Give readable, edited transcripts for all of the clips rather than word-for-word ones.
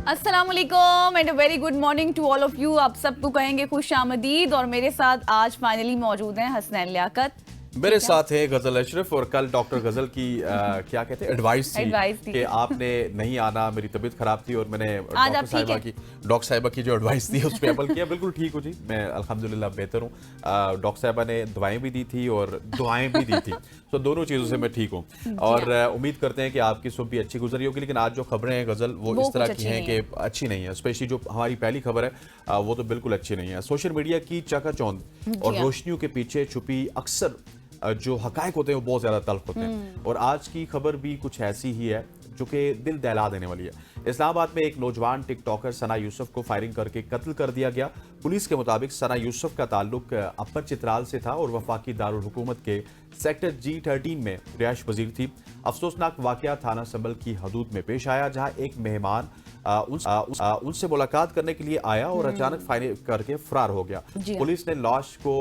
अस्सलाम वालेकुम and very good morning to all of you. आप सबको कहेंगे खुश आमदीद। और मेरे साथ आज फाइनली मौजूद हैं हसनैन लियाकत, मेरे साथ है गजल अशरफ। और कल डॉक्टर गजल की क्या कहते हैं एडवाइस थी कि आपने नहीं आना, मेरी तबीयत खराब थी और मैंने डॉक्टर साहिबा की जो एडवाइस थी उस पर अमल किया। बिल्कुल ठीक हो जी, मैं अल्हम्दुलिल्लाह बेहतर हूँ। डॉक्टर साहिबा ने दवाएं भी दी थी और दुआएं भी दी थी, तो दोनों चीज़ों से मैं ठीक हूँ और उम्मीद करते हैं कि आपकी सुबह भी अच्छी गुजरी होगी। लेकिन आज जो खबरें हैं गजल वो इस तरह की हैं कि अच्छी नहीं है। स्पेशली जो हमारी पहली खबर है वो तो बिल्कुल अच्छी नहीं है। सोशल मीडिया की चकाचौंध और रोशनियों के पीछे छुपी अक्सर जो हकायक होते हैं वो बहुत ज्यादा तल्ख होते हैं। और आज की खबर भी कुछ ऐसी ही है जो कि दिल दहला देने वाली है। इस्लामाबाद में एक नौजवान टिकटॉकर सना यूसुफ को फायरिंग करके कत्ल कर दिया गया। पुलिस के मुताबिक सना यूसुफ का ताल्लुक अपर चित्राल से था और वफाकी दारुल हुकूमत के सेक्टर G13 में रिहाइश पजीर थी। अफसोसनाक वाकया थाना संभल की हदूद में पेश आया, जहां एक मेहमान उनसे मुलाकात करने के लिए आया और अचानक फायरिंग करके फरार हो गया। पुलिस ने लाश को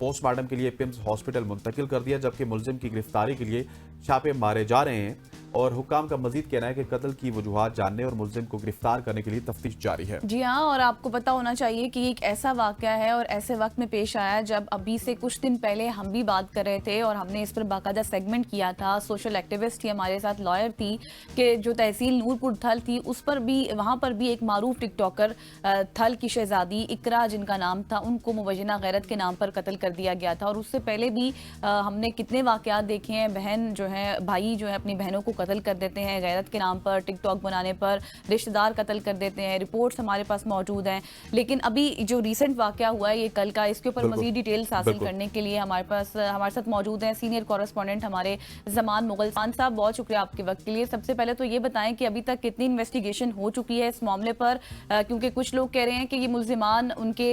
पोस्टमार्टम के लिए पिम्स हॉस्पिटल मुंतकिल कर दिया, जबकि मुलजिम की गिरफ्तारी के लिए छापे मारे जा रहे हैं। और हुक्काम का मजीद कहना है कि कत्ल की वजूहात जानने और मुलजिम को गिरफ्तार करने के लिए तफ्तीश जारी है। जी हाँ, और आपको पता होना चाहिए कि एक ऐसा वाकया है और ऐसे वक्त में पेश आया जब अभी से कुछ दिन पहले हम भी बात कर रहे थे और हमने इस पर बाकायदा सेगमेंट किया था। सोशल एक्टिविस्ट थी, हमारे साथ लॉयर थी कि जो तहसील नूरपुर थल थी उस पर भी, वहाँ पर भी एक मारूफ टिकटॉकर थल की शहजादी इकरा जिनका नाम था, उनको मुवज्जना गैरत के नाम पर कत्ल कर दिया गया था। और उससे पहले भी हमने कितने वाकयात देखे हैं। बहन जो है, भाई जो है अपनी बहनों को कत्ल कर देते हैं गैरत के नाम पर, टिकटॉक बनाने पर रिश्तेदार कत्ल कर देते हैं। रिपोर्ट्स हमारे पास मौजूद हैं। लेकिन अभी जो रिसेंट वाकया हुआ है ये कल का, इसके ऊपर मजीद डिटेल्स हासिल करने के लिए हमारे साथ मौजूद हैं सीनियर कॉरेस्पॉन्डेंट हमारे जमान मुगल खान साहब। बहुत शुक्रिया आपके वक्त के लिए। सबसे पहले तो ये बताएं कि अभी तक कितनी इन्वेस्टिगेशन हो चुकी है इस मामले पर, क्योंकि कुछ लोग कह रहे हैं कि ये मुल्जिमान उनके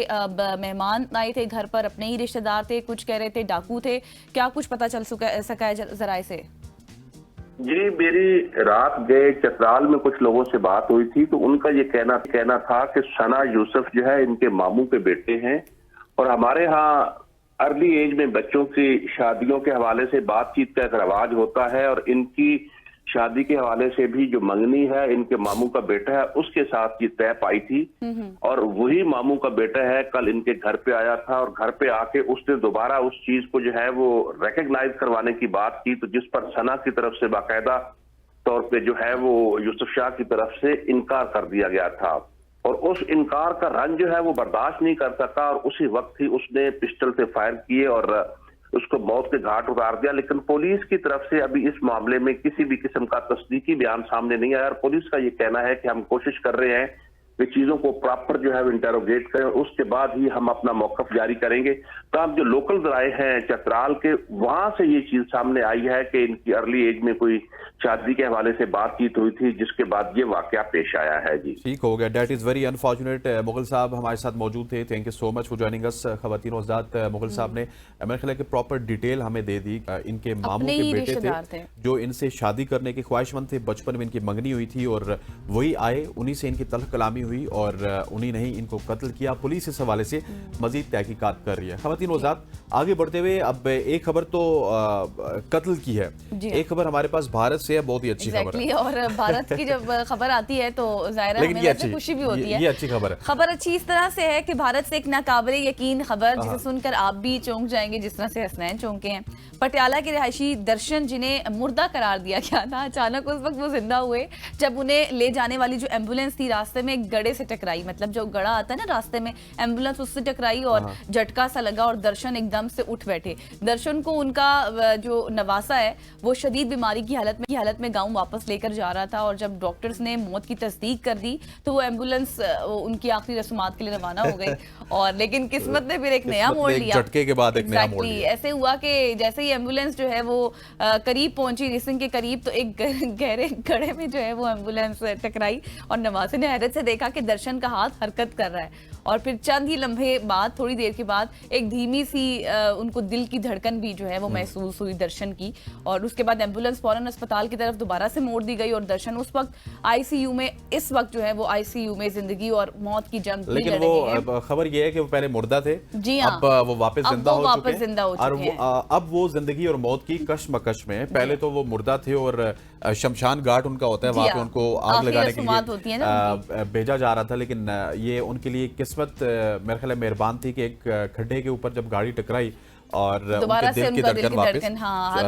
मेहमान आए थे घर पर, अपने ही रिश्तेदार थे, कुछ कह रहे थे डाकू थे। क्या कुछ पता चल सका है जराए से? जी, मेरी रात गए चतराल में कुछ लोगों से बात हुई थी, तो उनका ये कहना था कि सना यूसुफ जो है इनके मामू के बेटे हैं और हमारे यहाँ अर्ली एज में बच्चों की शादियों के हवाले से बातचीत का एक रवाज होता है और इनकी शादी के हवाले से भी जो मंगनी है इनके मामू का बेटा है उसके साथ ये तय पाई थी। और वही मामू का बेटा है कल इनके घर पे आया था और घर पे आके उसने दोबारा उस चीज को जो है वो रिकग्नाइज करवाने की बात की, तो जिस पर सना की तरफ से बाकायदा तौर पे जो है वो यूसुफ शाह की तरफ से इनकार कर दिया गया था। और उस इनकार का रंज जो है वो बर्दाश्त नहीं कर सका और उसी वक्त ही उसने पिस्टल से फायर किए और उसको मौत के घाट उतार दिया। लेकिन पुलिस की तरफ से अभी इस मामले में किसी भी किस्म का तस्दीकी बयान सामने नहीं आया और पुलिस का ये कहना है कि हम कोशिश कर रहे हैं कि चीजों को प्रॉपर जो है वो इंटेरोगेट करें, उसके बाद ही हम अपना मौकफ जारी करेंगे। तो अब जो लोकल जराए हैं चतराल के, वहां से ये चीज सामने आई है कि इनकी अर्ली एज में कोई शादी के हवाले से बातचीत हुई थी, जिसके बाद ये वाकया पेश आया है। जी ठीक हो गया, that is very unfortunate. Mughal साहब हमारे साथ मौजूद थे, thank you so much for joining us. खवातीन हज़रात, मुगल साहब ने मेरे ख्याल है कि प्रॉपर डिटेल हमें दे दी। इनके मामू के बेटे थे जो इनसे शादी करने के ख्वाहिशमंद थे, बचपन में इनकी मंगनी हुई थी और वही आए, उन्हीं से इनकी तल्ख कलामी हुई और उन्हीं ने ही इनको कत्ल किया। पुलिस इस हवाले से मजीद तहकीकात कर रही है। खवातीन हज़रात, आगे बढ़ते हुए अब एक खबर तो कत्ल की है, एक खबर हमारे पास भारत से है, बहुत ही अच्छी खबर है। और भारत की जब खबर आती है तो ज़ाहिर है हमें खुशी भी होती है। ये अच्छी खबर है। खबर अच्छी इस तरह से है कि भारत से एक नाकाबिले यकीन खबर जिसे सुनकर आप भी चौंक जाएंगे जिस तरह से हसनैन चौंके हैं। पटियाला के रिहायशी दर्शन, जिन्हें मुर्दा करार दिया गया था, अचानक उस वक्त वो जिंदा हुए जब उन्हें ले जाने वाली जो एम्बुलेंस थी रास्ते में एक गड़े से टकराई। मतलब जो गड़ा आता है ना रास्ते में, एम्बुलेंस उससे टकराई और झटका सा लगा और दर्शन एकदम से उठ बैठे। दर्शन को उनका जो नवासा है वो शदीद बीमारी की हालत में गांव वापस लेकर जा रहा था और जब डॉक्टर्स ने मौत की तस्दीक कर दी तो वो एम्बुलेंस उनकी आखिरी रस्मात के लिए रवाना हो गई। और लेकिन किस्मत ने फिर एक नया मोड़ लिया, झटके के बाद एक नया मोड़ लिया। ऐसे हुआ कि जैसे ही एम्बुलेंस जो है वो करीब पहुंची रिसिंग के करीब, तो एक गहरे गड्ढे में जो है वो एम्बुलेंस टकराई और नवासे ने हैरत से देखा कि दर्शन का हाथ हरकत कर रहा है और फिर चंद ही लम्हे बाद, थोड़ी देर के बाद एक धीमी सी उनको दिल की धड़कन भी जो है वो महसूस हुई दर्शन की, और उसके बाद एम्बुलेंस फौरन अस्पताल की तरफ दोबारा से मोड़ दी गई और दर्शन उस वक्त आईसीयू में, इस वक्त जो है वो आईसीयू में जिंदगी और मौत की जंग भी लड़ रहे हैं। वो खबर ये है कि वो पहले मुर्दा थे, जी हाँ, अब वो वापस जिंदा हो चुके हैं और अब वो जिंदगी और मौत की कश्मकश में। पहले तो वो मुर्दा थे और शमशान घाट उनका होता है, वहां पे उनको आग लगाने के लिए भेजा जा रहा था, लेकिन ये उनके लिए किस्मत मेरे ख्याल मेहरबान थी कि एक खड्डे के ऊपर जब गाड़ी टकराई और दोबारा से उनका दिल की धड़कन,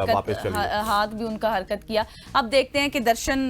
वापस हाथ भी उनका हरकत किया। अब देखते हैं कि दर्शन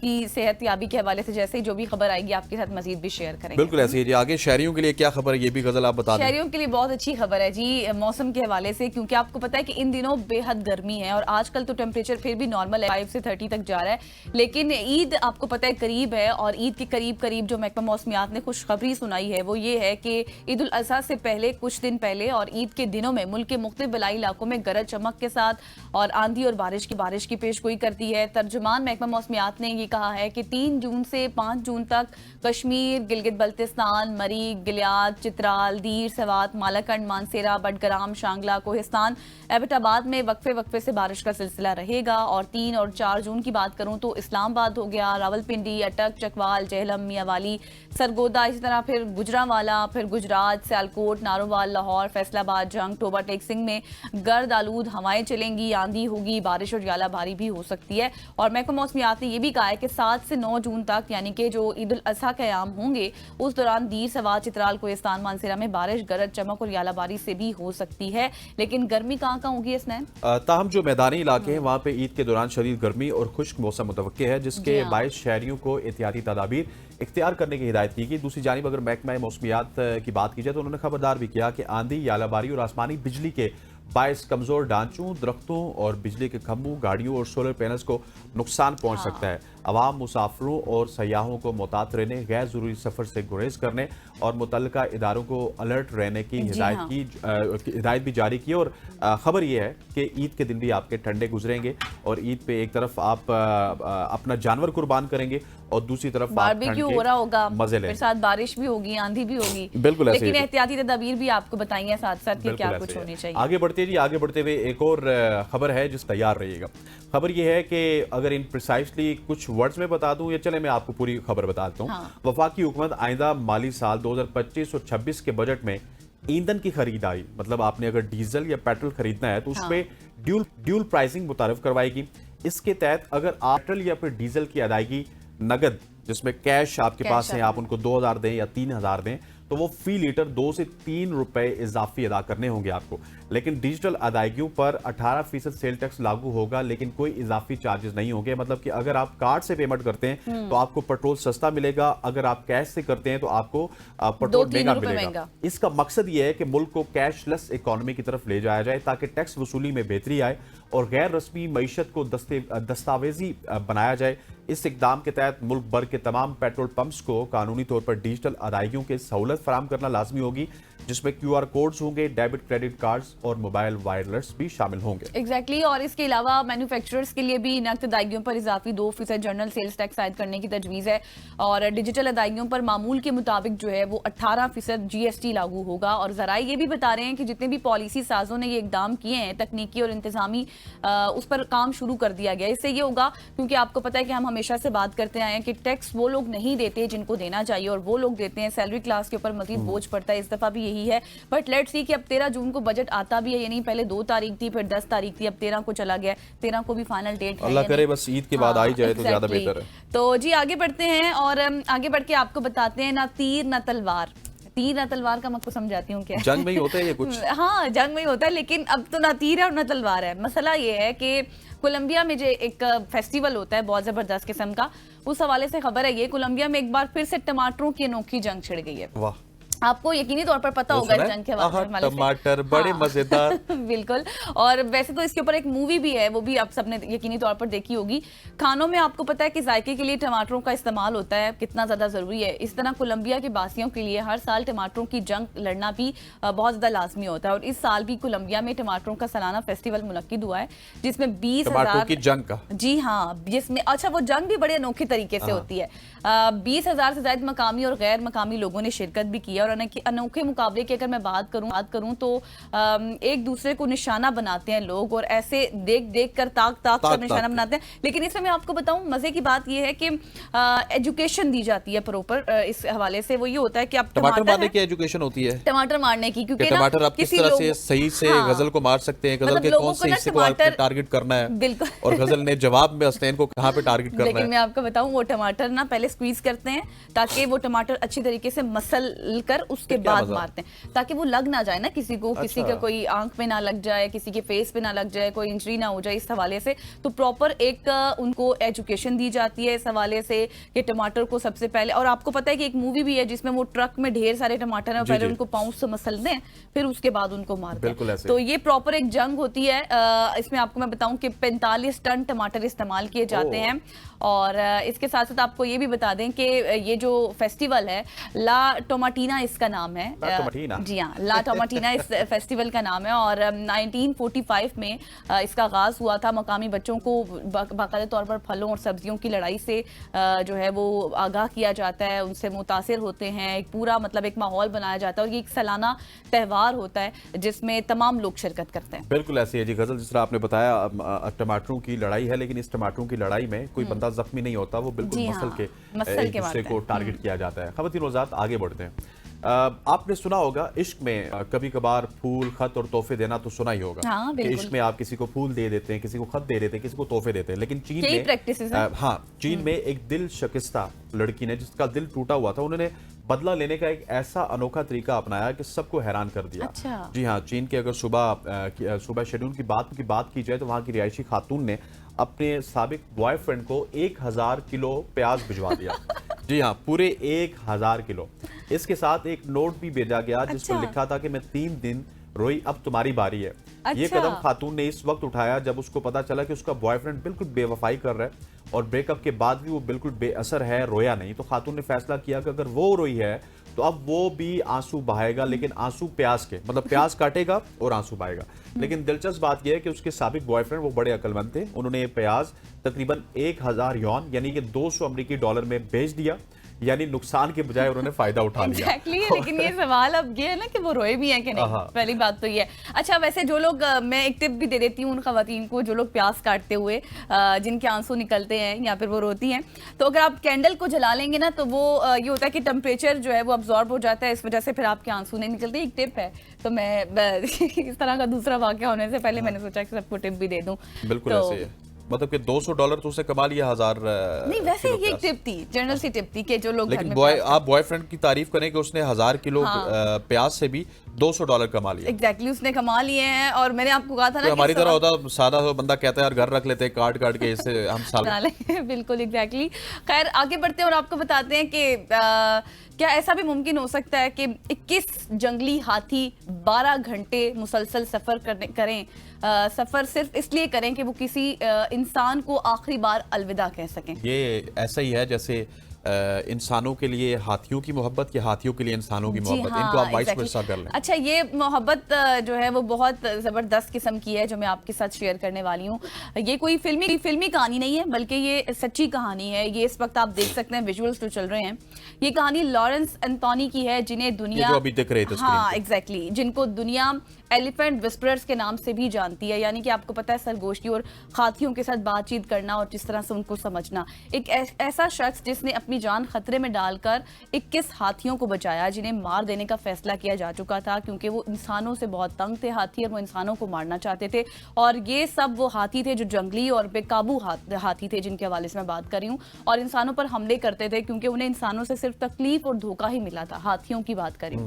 की सेहत याबी के हवाले से जैसे ही जो भी खबर आएगी आपके साथ मजीद भी शेयर करेंगे। बिल्कुल ऐसे ही जी। आगे शहरियों के लिए क्या खबर है ये भी गजल आप बता दें। शहरियों के लिए बहुत अच्छी खबर है जी मौसम के हवाले से, क्योंकि आपको पता है कि इन दिनों बेहद गर्मी है और आजकल तो टेम्परेचर फिर भी नॉर्मल है, 5 से 30 तक जा रहा है, लेकिन ईद आपको पता है करीब है और ईद के करीब करीब जो महकमा मौसमियात ने खुशखबरी सुनाई है वो ये है कि ईद उल अज़हा से पहले कुछ दिन पहले और ईद के दिनों में मुल्क के मुख्तलिफ बलाई इलाकों में गरज चमक के साथ और आंधी और बारिश की पेशगोई करती है। तर्जुमान महकमा मौसमियात ने ये कहा है कि 3 जून से 5 जून तक कश्मीर, गिलगित बल्तिस्तान, मरी, गिलियाद, चित्राल, दीर, सवात, मालाकंड, मानसेरा, बडगराम, शांगला, कोहिस्तान, एबटाबाद में वक्फे से बारिश का सिलसिला रहेगा। और 3 और 4 जून की बात करूं तो इस्लामाबाद हो गया, रावलपिंडी, अटक, चकवाल, जेहलम, मियावाली, सरगोदा, इसी तरह फिर गुजरांवाला, फिर गुजरात, सियालकोट, नारोवाल, लाहौर, फैसलाबाद, जंग, टोबा टेक सिंह में गर्द आलूद हवाएं चलेंगी, आंधी होगी, बारिश और यालाबारी भी हो सकती है। और महकमा मौसमियात ने यह भी कहा है कि 7 से 9 जून तक यानी कि जो ईद उल अज़हा के अयाम होंगे उस दौरान दीर, सवात, चित्राल, कोहिस्तान, मानसेरा में बारिश, गरज चमक और यालाबारी से भी हो सकती है। लेकिन गर्मी कहाँ होगी इसने? ताहम जो मैदानी इलाके हैं वहाँ पे ईद के दौरान शदीद गर्मी और खुश्क मौसम मुतवक्के है, जिसके बायस शहरियों को एहतियाती तदाबीर इख्तियार करने की हिदायत की गई। दूसरी जानिब अगर महकमा मौसमियात की बात की जाए तो उन्होंने खबरदार भी किया कि आंधी, यालाबारी और आसमानी बिजली के बायस कमजोर ढांचों, दरख्तों और बिजली के खंभों, गाड़ियों और सोलर पैनल्स को नुकसान पहुंच सकता है। अवाम, मुसाफिरों और सयाहों को मोहतात रहने, गैर जरूरी सफर से गुरेज करने और मुतल्लिका इदारों को अलर्ट रहने की हिदायत भी जारी की। और खबर यह है कि ईद के दिन भी आपके ठंडे गुजरेंगे और ईद पे एक तरफ आप अपना जानवर कुर्बान करेंगे और दूसरी तरफ बारबेक्यू हो रहा होगा, मजे लें, फिर साथ बारिश भी होगी, आंधी भी होगी। बिल्कुल ऐसे लेकिन एहतियाती तदबीर भी आपको बताइए साथ साथ कि क्या कुछ होनी चाहिए। आगे बढ़ते हुए एक और खबर है जिस तैयार रहिएगा। खबर यह है कि अगर इन प्रिसाइसली कुछ वर्ड्स में बता दूं या चले मैं आपको पूरी खबर बताता हूं। वफाकी हुकूमत आइंदा माली साल 2025 और 26 के बजट में ईंधन की खरीदारी, मतलब आपने अगर डीजल या पेट्रोल खरीदना है तो उसपे ड्यूल प्राइसिंग मुतारिफ करवाएगी। इसके तहत अगर पेट्रोल या फिर डीजल की अदायगी नगद, जिसमें कैश आपके पास है, आप उनको 2000 दें या 3000 दें, तो वो फी लीटर 2 से 3 रुपए इजाफी अदा करने होंगे आपको। लेकिन डिजिटल अदायगियों पर 18% सेल टैक्स लागू होगा, लेकिन कोई इजाफी चार्जेस नहीं होंगे। मतलब कि अगर आप कार्ड से पेमेंट करते हैं तो आपको पेट्रोल सस्ता मिलेगा, अगर आप कैश से करते हैं तो आपको पेट्रोल महंगा मिलेगा। इसका मकसद ये है कि मुल्क को कैशलेस इकोनॉमी की तरफ ले जाया जाए ताकि टैक्स वसूली में बेहतरी आए और गैर रस्मी मईशत को दस्तावेजी बनाया जाए। इस इकदाम के तहत मुल्क भर के तमाम पेट्रोल पंप्स को कानूनी तौर पर डिजिटल अदायगियों की सहूलत फराहम करना लाजमी होगी, जिसमें QR कोड्स होंगे, डेबिट क्रेडिट कार्ड्स और मोबाइल वायरलेस भी शामिल होंगे। एग्जैक्टली और इसके अलावा मैन्युफैक्चरर्स के लिए भी नकद अदायगियों पर इजाफी 2% जनरल सेल्स टैक्स आयद करने की तजवीज़ है और डिजिटल अदायगियों पर मामूल के मुताबिक जो है वो 18% GST लागू होगा। और ज़राए ये भी बता रहे हैं कि जितने भी पॉलिसी साजों ने ये इकदाम किए हैं, तकनीकी और इंतजामी उस पर काम शुरू कर दिया गया। इससे ये होगा, क्योंकि आपको पता है कि हम हमेशा से बात करते आए हैं कि टैक्स वो लोग नहीं देते जिनको देना चाहिए और वो लोग देते हैं, सैलरी क्लास के ऊपर मजीद बोझ पड़ता है। इस दफा भी यही है, बट लेट्स सी कि अब 13 जून को बजट आता भी है, यानी पहले 2 तारीख थी, फिर 10 तारीख थी, अब 13 को चला गया। 13 को भी फाइनल डेट है, अल्लाह करे बस ईद के बाद आई जाए तो ज्यादा बेहतर है। तो जी आगे बढ़ते हैं और आगे बढ़ के आपको बताते हैं ना तीर ना तलवार। तीर ना तलवार का मैं आपको समझाती हूँ क्या जंग में ही होता है ये कुछ। हाँ, जंग में ही होता है, लेकिन अब तो ना तीर है और ना तलवार है। मसला ये है कि कोलंबिया में जो एक फेस्टिवल होता है बहुत जबरदस्त किस्म का, उस हवाले से खबर है ये कोलंबिया में एक बार फिर से टमाटरों की अनोखी जंग छिड़ गई है। वाह, आपको यकीनी तौर पर पता होगा इस जंग के हवाले से। टमाटर बड़े मजेदार। बिल्कुल, और वैसे तो इसके ऊपर एक मूवी भी है, वो भी आप सबने यकीनी तौर पर देखी होगी। खानों में आपको पता है कि जायके के लिए टमाटरों का इस्तेमाल होता है, कितना ज्यादा जरूरी है। इस तरह कोलंबिया के बासियों के लिए हर साल टमाटरों की जंग लड़ना भी बहुत ज्यादा लाजमी होता है और इस साल भी कोलंबिया में टमाटरों का सालाना फेस्टिवल मुनक्किद हुआ है, जिसमें 20,000 की जंग का, जी हाँ, जिसमें अच्छा वो जंग भी बड़े अनोखे तरीके से होती है। 20,000 से ज्यादा मकामी और गैर मकामी लोगों ने शिरकत भी की और और अनोखे मुकाबले की अगर मैं बात करूं तो एक दूसरे को निशाना बनाते हैं लोग, और ऐसे देख कर ताक कर निशाना बनाते हैं। लेकिन इसमें मैं आपको बताऊं, मजे की बात यह है कि एजुकेशन दी जाती है प्रॉपर इस हवाले से। वो ये होता है कि आप टमाटर मारने की एजुकेशन होती है, टमाटर मारने की, क्योंकि टमाटर आप किस तरह से सही से गजल को मार सकते हैं, गजल के कौन से हिस्से को आपने टारगेट करना है, बिल्कुल, और गजल ने जवाब में हसनैन को कहां पे टारगेट करना है। लेकिन मैं आपको बताऊं, वो टमाटर ना पहले स्क्वीज करते हैं ताकि वो टमाटर अच्छी तरीके से मसल कर उसके बाद मारते हैं, ताकि वो लग ना जाए ना किसी को, किसी का कोई आंख पे ना लग जाए, किसी के फेस पे ना लग जाए, कोई इंजरी ना हो जाए इस हवाले से। तो प्रॉपर एक उनको एजुकेशन दी जाती है इस हवाले से कि टमाटर को सबसे पहले, और आपको पता है कि एक मूवी भी है जिसमें वो ट्रक में ढेर सारे टमाटर है, पहले उनको पाउच से मसल दें, फिर उसके बाद उनको मारते हैं। तो ये प्रॉपर एक जंग होती है। इसमें आपको मैं बताऊं कि 45 टन टमाटर इस्तेमाल किए जाते हैं। और इसके साथ साथ आपको ये भी बता दें कि ये जो फेस्टिवल है, ला टोमाटीना इसका नाम है। जी हाँ, ला टोमाटीना इस फेस्टिवल का नाम है, और 1945 में इसका आगाज हुआ था। मकामी बच्चों को बाकायदा तौर पर फलों और सब्जियों की लड़ाई से जो है वो आगाह किया जाता है, उनसे मुतासिर होते हैं, एक पूरा मतलब एक माहौल बनाया जाता है, और ये एक सालाना त्यौहार होता है जिसमें तमाम लोग शिरकत करते हैं। बिल्कुल ऐसे है जी गजल, जिस तरह आपने बताया टमाटरों की लड़ाई है, लेकिन इस टमाटरों की लड़ाई में कोई बंदा जख्मी नहीं होता, वो बिल्कुल मसल के एक दूसरे को टारगेट किया जाता है। खवातीन वज़ात, आगे बढ़ते हैं। आपने सुना होगा इश्क में कभी कभार फूल, खत और तोहफे देना तो सुना ही होगा। हाँ, कि इश्क में आप किसी को फूल दे देते हैं, किसी को खत दे देते हैं, किसी को तोहफे देते हैं। लेकिन चीन में चीन में एक दिल शिकस्ता लड़की ने, जिसका दिल टूटा हुआ था, उन्होंने बदला लेने का एक ऐसा अनोखा तरीका अपनाया कि सबको हैरान कर दिया। अच्छा। जी हाँ, चीन के अगर सुबह शेड्यूल की बात की जाए तो वहां की रिहायशी खातून ने अपने साबिक बॉयफ्रेंड को 1000 किलो प्याज भिजवा दिया। जी हाँ, पूरे 1000 किलो। इसके साथ एक नोट भी भेजा गया जिस पर लिखा था कि मैं 3 दिन रोई, अब तुम्हारी बारी है। ये कदम खातून ने इस वक्त उठाया जब उसको पता चला कि उसका बॉयफ्रेंड बिल्कुल बेवफाई कर रहा है, और ब्रेकअप के बाद भी वो बिल्कुल बेअसर है, रोया नहीं। तो खातून ने फैसला किया कि अगर वो रोई है तो अब वो भी आंसू बहाएगा, लेकिन आंसू प्याज के, मतलब प्याज काटेगा और आंसू बहाएगा। लेकिन दिलचस्प बात यह है कि उसके साबिक बॉयफ्रेंड वो बड़े अक्लमंद थे, उन्होंने ये प्याज तकरीबन 1000 यौन यानी कि 200 अमेरिकी डॉलर में बेच दिया, यानी नुकसान के बजाय उन्होंने फायदा उठा लिया। Exactly, लेकिन ये सवाल अब ये है ना कि वो रोए भी हैं कि नहीं, पहली बात तो ये है। अच्छा, वैसे जो लोग, मैं एक टिप भी दे देती हूँ उन खवातीन को जो लोग प्याज काटते हुए जिनके आंसू निकलते हैं या फिर वो रोती हैं, तो अगर आप कैंडल को जला लेंगे ना तो वो ये होता है कि टेम्परेचर जो है वो अब्जॉर्ब हो जाता है, इस वजह से फिर आपके आंसू नहीं निकलते। एक टिप है, तो मैं इस तरह का दूसरा वाकया होने से पहले मैंने सोचा कि सबको टिप भी दे दूँ। बिल्कुल ऐसे ही है, मतलब कि $200 तो उसने कमा लिया, 1000 नहीं, वैसे ये टिप थी, जनरल सी टिप थी कि जो लोग, लेकिन आप बॉयफ्रेंड की तारीफ करें कि उसने 1000 किलो प्याज से भी $200 कमा लिया। एग्जैक्टली, उसने कमा लिए हैं। और मैंने आपको कहा था ना, हमारी तरह होता सादा बंदा कहता है यार घर रख लेते हैं काट के, इससे हम साल बिल्कुल एग्जैक्टली। खैर, आगे बढ़ते हैं और आपको बताते हैं कि क्या ऐसा भी मुमकिन हो सकता है कि 21 जंगली हाथी 12 घंटे मुसलसल सफर करें, सफर सिर्फ इसलिए करें कि वो किसी इंसान को आखिरी बार अलविदा कह सकें। ये ऐसा ही है जैसे इंसानों के लिए हाथियों की मोहब्बत या हाथियों के लिए इंसानों की मोहब्बत, इनको आप वाइस वर्सा कर लें। अच्छा, ये मोहब्बत जो है वो बहुत ज़बरदस्त किस्म की है जो मैं आपके साथ शेयर करने वाली हूँ। ये कोई फिल्मी कहानी नहीं है, बल्कि ये सच्ची कहानी है। ये इस वक्त आप देख सकते हैं, विजुअल्स जो चल रहे हैं। ये कहानी लॉरेंस एंथोनी की है, जिन्हें दुनिया, जो अभी दिख रहे थे, हाँ एग्जैक्टली, जिनको दुनिया एलिफेंट विस्परर्स के नाम से भी जानती है। यानी कि आपको पता है, सरगोशी और हाथियों के साथ बातचीत करना और जिस तरह से उनको समझना। एक ऐसा शख्स जिसने अपनी जान खतरे में डालकर 21 हाथियों को बचाया, जिन्हें मार देने का फैसला किया जा चुका था क्योंकि वो इंसानों से बहुत तंग थे हाथी, और वो इंसानों को मारना चाहते थे। और ये सब वो हाथी थे जो जंगली और बेकाबू हाथी थे, जिनके हवाले से मैं बात कर रही हूँ, और इंसानों पर हमले करते थे क्योंकि उन्हें इंसानों से सिर्फ तकलीफ और धोखा ही मिला था। हाथियों की बात करी।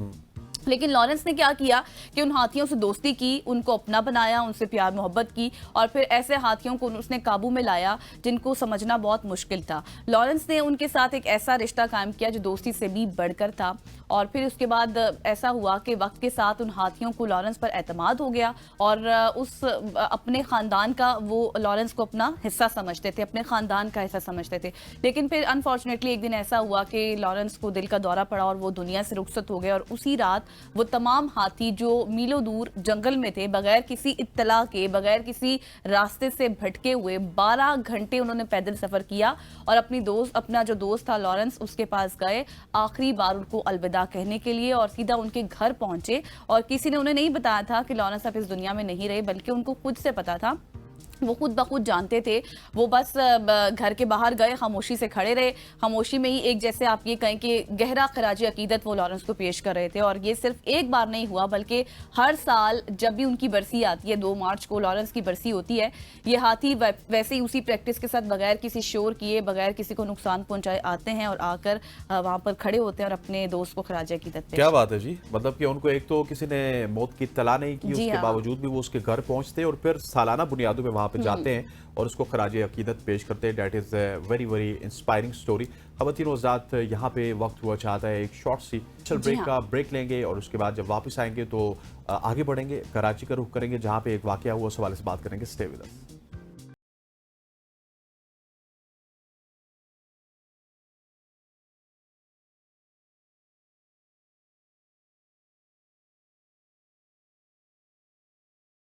लेकिन लॉरेंस ने क्या किया कि उन हाथियों से दोस्ती की, उनको अपना बनाया, उनसे प्यार मोहब्बत की, और फिर ऐसे हाथियों को उसने काबू में लाया जिनको समझना बहुत मुश्किल था। लॉरेंस ने उनके साथ एक ऐसा रिश्ता कायम किया जो दोस्ती से भी बढ़कर था। और फिर उसके बाद ऐसा हुआ कि वक्त के साथ उन हाथियों को लॉरेंस पर एतमाद हो गया, और उस अपने ख़ानदान का, वो लॉरेंस को अपना हिस्सा समझते थे, अपने ख़ानदान का हिस्सा समझते थे। लेकिन फिर अनफॉर्चुनेटली एक दिन ऐसा हुआ कि लॉरेंस को दिल का दौरा पड़ा और वो दुनिया से रुखसत हो गए, और उसी रात वो तमाम हाथी जो मीलों दूर जंगल में थे, बगैर किसी इत्तला के, बगैर किसी रास्ते से भटके हुए 12 घंटे उन्होंने पैदल सफर किया और अपना जो दोस्त था लॉरेंस, उसके पास गए आखिरी बार उनको अलविदा कहने के लिए और सीधा उनके घर पहुंचे। और किसी ने उन्हें नहीं बताया था कि लॉरेंस अब इस दुनिया में नहीं रहे, बल्कि उनको खुद से पता था, वो खुद ब खुद जानते थे। वो बस घर के बाहर गए, खामोशी से खड़े रहे, खामोशी में ही एक, जैसे आप ये कहें कि गहरा खराज अकीदत वो लॉरेंस को पेश कर रहे थे। और ये सिर्फ एक बार नहीं हुआ, बल्कि हर साल जब भी उनकी बरसी आती है, 2 मार्च को लॉरेंस की बरसी होती है, ये हाथी वैसे ही उसी प्रैक्टिस के साथ बगैर किसी शोर किए, बगैर किसी को नुकसान पहुंचाए आते हैं और आकर वहां पर खड़े होते हैं और अपने दोस्त को खराज अकीदत पेश। क्या बात है जी, मतलब कि उनको एक तो किसी ने मौत की इत्तला नहीं की, उसके बावजूद भी वो उसके घर पहुंचते और फिर सालाना बुनियादों में वहां पे जाते हैं और उसको खराज अकीदत पेश करते हैं। That is very very inspiring story. ख़वातीन व हज़रात, यहाँ पे वक्त हुआ चाहता है एक शॉर्ट सी ब्रेक का ब्रेक लेंगे और उसके बाद जब वापस आएंगे तो आगे बढ़ेंगे, कराची का रुख करेंगे जहाँ पे एक वाक़या हुआ, उस हवाले से बात करेंगे। Stay with us.